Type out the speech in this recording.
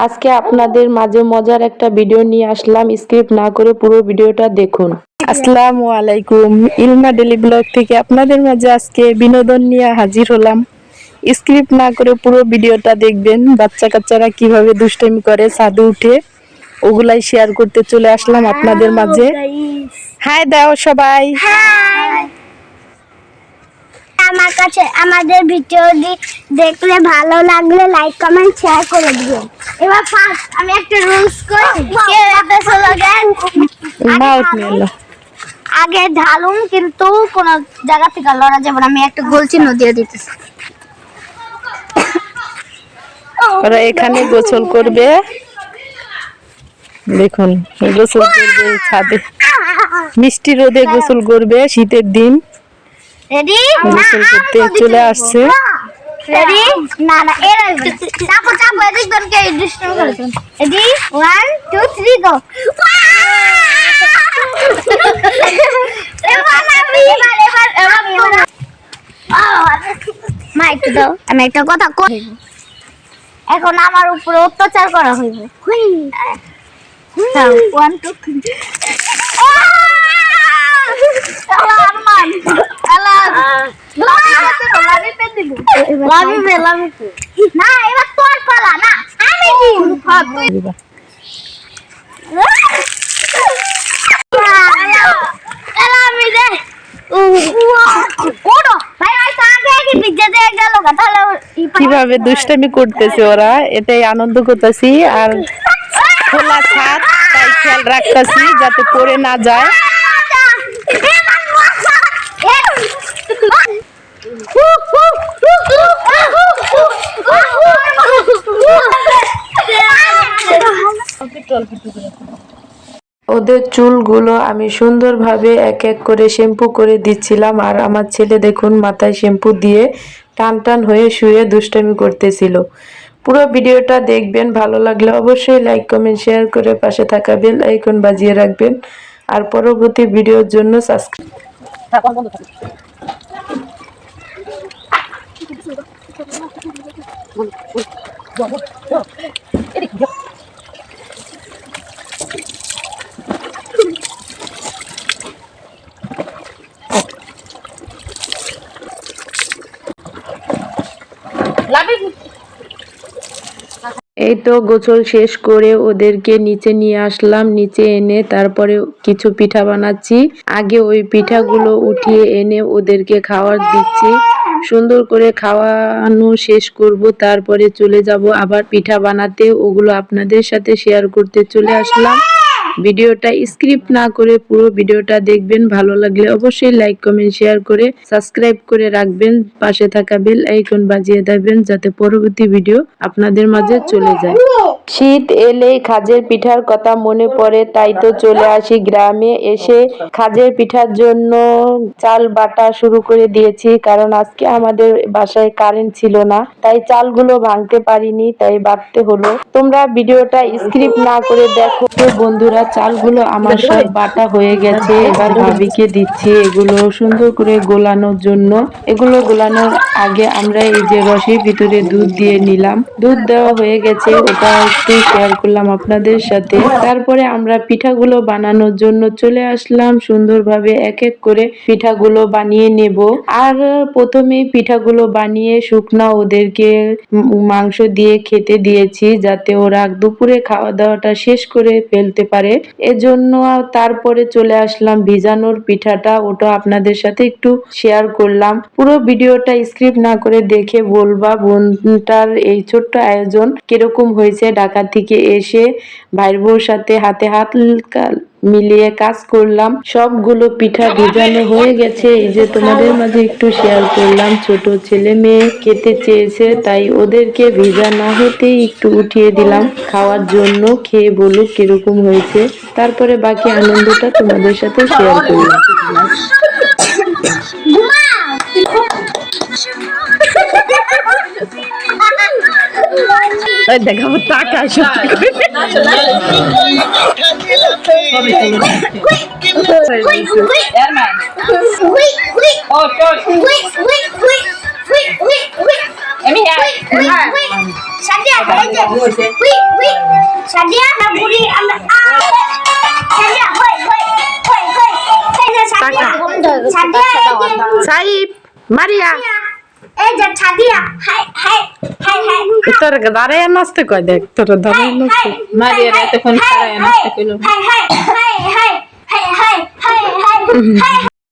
আজকে আপনাদের মাঝে মজার একটা ভিডিও নিয়ে আসলাম, স্কিপ না করে পুরো ভিডিওটা দেখুন। আসসালামু আলাইকুম, ইলমা ডেলি ব্লগ থেকে আপনাদের মাঝে আজকে বিনোদন নিয়ে হাজির হলাম। স্কিপ না করে পুরো ভিডিওটা দেখবেন। বাচ্চা কাচ্চারা কিভাবে দুষ্টামি করে ছাদে উঠে, ওগুলাই শেয়ার করতে চলে আসলাম আপনাদের মাঝে। হাই দাও সবাই। আমার কাছে আমাদের ভিডিও দেখলে ভালো লাগলে লাইক কমেন্ট শেয়ার করে দিবেন। এবার ফার্স্ট আমি একটা রুলস করি, কে এপিসোড আগে ঢালুন, কিন্তু কোন জায়গা থেকে লড়া যাবে না। আমি একটা গোল চিহ্ন দিয়ে দিতেছি। ওরা এখানে গোসল করবে, দেখুন গোসল করবে ছাদে, মিষ্টি রোদে গোসল করবে শীতের দিন। রেডি? গোসল করতে চলে আসছে। রেডি? না না, এরা চাপো চাপো, এদিক ধরে কে ডিস্টার্ব করেছেন। রেডি? 1 2 3 গো। এবার মাইক দাও, আমি একটা কথা কই। এখন আমার উপরে অত্যাচার করা হইবে। 1 2 3 না, এবার তোর পালা না, আমি দিব। কিভাবে দুষ্টামি করতেছে ওরা, এটাই আনন্দ করতেছি। আর খোলা ছাদ, তাই খেয়াল রাখতেছি যাতে পড়ে না যায়। ওদের চুলগুলো আমি সুন্দরভাবে এক এক করে শ্যাম্পু করে দিচ্ছিলাম। আর আমার ছেলে দেখুন মাথায় শ্যাম্পু দিয়ে টান টান হয়ে শুয়ে দুষ্টামি করতেছিল। পুরো ভিডিওটা দেখবেন, ভালো লাগলে অবশ্যই লাইক কমেন্ট শেয়ার করে পাশে থাকা বেল আইকন বাজিয়ে রাখবেন। আর পরবর্তী ভিডিওর জন্য সাবস্ক্রাইব। এই তো গোসল শেষ করে ওদেরকে নিচে নিয়ে আসলাম। নিচে এনে তারপরে কিছু পিঠা বানাচ্ছি। আগে ওই পিঠাগুলো উঠিয়ে এনে ওদেরকে খাওয়ার দিচ্ছি। সুন্দর করে খাওয়ানো শেষ করব, তারপরে চলে যাব আবার পিঠা বানাতে। ওগুলো আপনাদের সাথে শেয়ার করতে চলে আসলাম। ভিডিওটা স্কিপ না করে পুরো ভিডিওটা দেখবেন, ভালো লাগলে অবশ্যই লাইক কমেন্ট শেয়ার করে সাবস্ক্রাইব করে রাখবেন। পাশে থাকা বেল আইকন বাজিয়ে দেবেন যাতে পরবর্তী ভিডিও আপনাদের মাঝে চলে যায়। শীত এলেই খাজের পিঠার কথা মনে পড়ে, তাই তো চলে আসি গ্রামে। এসে খাজের পিঠার জন্য চাল বাটা শুরু করে দিয়েছি, কারণ আজকে আমাদের বাসায় কারেন্ট ছিল না, তাই চালগুলো ভাঙতে পারিনি, তাই বাটতে হলো। তোমরা ভিডিওটা স্কিপ না করে দেখো। তো বন্ধুরা, চালগুলো আমার সব বাটা হয়ে গেছে। এবার ভাবিকে দিচ্ছি এগুলো সুন্দর করে গোলানোর জন্য। এগুলো গোলানোর আগে আমরা এই যে রসের ভিতরে দুধ দিয়ে নিলাম। দুধ দেওয়া হয়ে গেছে, ওটা একটু শেয়ার করলাম আপনাদের সাথে। তারপরে আমরা পিঠাগুলো বানানোর জন্য চলে আসলাম। সুন্দরভাবে এক এক করে পিঠাগুলো বানিয়ে নেব। আর প্রথমে পিঠাগুলো বানিয়ে শুকনা ওদেরকে মাংস দিয়ে খেতে দিয়েছি, যাতে ওরা দুপুরে খাওয়া দাওয়াটা শেষ করে ফেলতে পারে। এজন্য তারপরে চলে আসলাম ভিজানোর পিঠাটা, ওটা আপনাদের সাথে একটু শেয়ার করলাম। পুরো ভিডিওটা স্কিপ না করে দেখে বলবা বোনটার এই ছোট্ট আয়োজন কিরকম হয়েছে। ঢাকা থেকে এসে ভাইয়ের বউর সাথে হাতে হাত মিলিয়ে কাজ করলাম। সবগুলো পিঠা ভিজানো হয়ে গেছে। এই যে তোমাদের মাঝে একটু শেয়ার করলাম। ছোট ছেলে মেয়ে খেতে চেয়েছে, তাই ওদেরকে ভিজা না হতেই একটু উঠিয়ে দিলাম খাওয়ার জন্য। খেয়ে বলুক কিরকম হয়েছে, তারপরে বাকি আনন্দটা তোমাদের সাথে শেয়ার করলাম। দেখাবো টাকা সাদিয়া এই যে উই উই সাদিয়া না বুড়ি আমরা সাদিয়া হই হই হই হই এই যে সাদিয়া সাদিয়া সাইব মারিয়া এই যে Sadia high high high high তোর দাঁড়ায় নাচতে কয় দেখ তোর দাঁড়ায় নাচতে মারিয়া এতক্ষণ খাড়ায় নাচতে কইলো high high high high high high high high